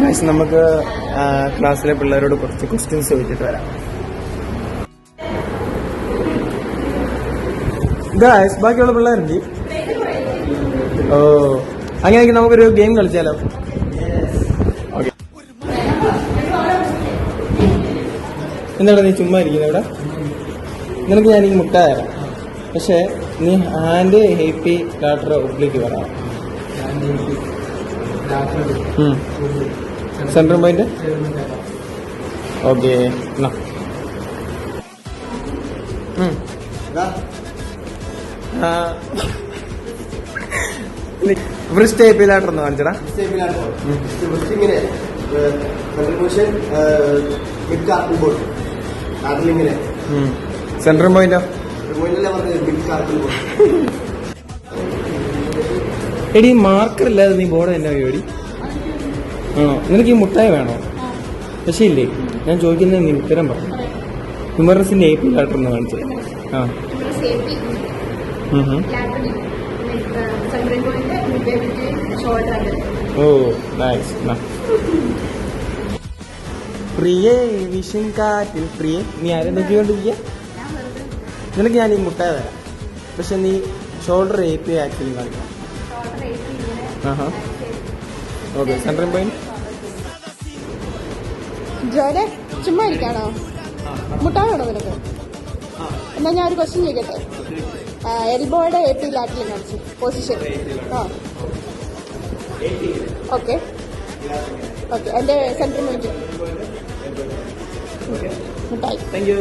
Guys നമുക്ക് ക്ലാസ്സിലെ പിള്ളേരോട് കുറച്ച് ക്വസ്റ്റ്യൻസ് ചോദിച്ചിട്ട് വരാം. ഗൈസ് ബാക്കിയുള്ള പിള്ളേരുണ്ട്. ഓ അങ്ങനെയെങ്കിൽ നമുക്കൊരു ഗെയിം കളിച്ചാലോ? ഓക്കെ. എന്താണ് നീ ചുമ്മാ ഇരിക്കുന്നത് ഇവിടെ? നിനക്ക് ഞാൻ ഈ മുട്ട തരാം, പക്ഷേ നീ ഹാൻഡ് ഹേപ്പി ലാറ്റർ ഒബ്ലിക്ക് പറയാം. Central point. ഓക്കെ. വൃസ്റ്റ് ഹേപ്പി ലാറ്റർ ഒന്ന് കാണിച്ചടാ. സെൻട്രൽ പോയിന്റോ? എടി മാർക്കർ ഇല്ലാതെ നീ ബോർഡ് തന്നെ പരിപാടി ആണോ? നിനക്ക് ഈ മുട്ടായി വേണോ? പക്ഷേ ഇല്ലേ, ഞാൻ ചോദിക്കുന്നത് നീ ഉത്തരം പറഞ്ഞു. ഹ്യൂമറസിന്റെ എ പി ലാറ്റർ ഒന്ന് കാണിച്ചത്. ആ ഓ നൈസ്. പ്രിയേ വിഷൻ കാറ്റിൽ പ്രിയേ, നീ ആരെ നോക്കിക്കൊണ്ടിരിക്കുക? നിനക്ക് ഞാൻ ഈ മുട്ടായി തരാം, പക്ഷെ നീ ഷോൾഡർ എ പി ആക്ച്വലി കാണിക്കണം. ഓക്കെ. Central point. ജോലെ ചുമ്മാ ഇരിക്കാണോ? മുട്ടായി വേണോ നിനക്ക്? എന്നാ ഞാൻ ഒരു ക്വസ്റ്റ്യൻ ചോദിക്കട്ടെ. എൽബോയുടെ എ പി ലാറ്റിൽ കാണിച്ചു പൊസിഷൻ. ആ ഓക്കെ ഓക്കെ. എൻ്റെ സെൻട്രൽ പോയിന്റ് മുട്ടായി. Thank you.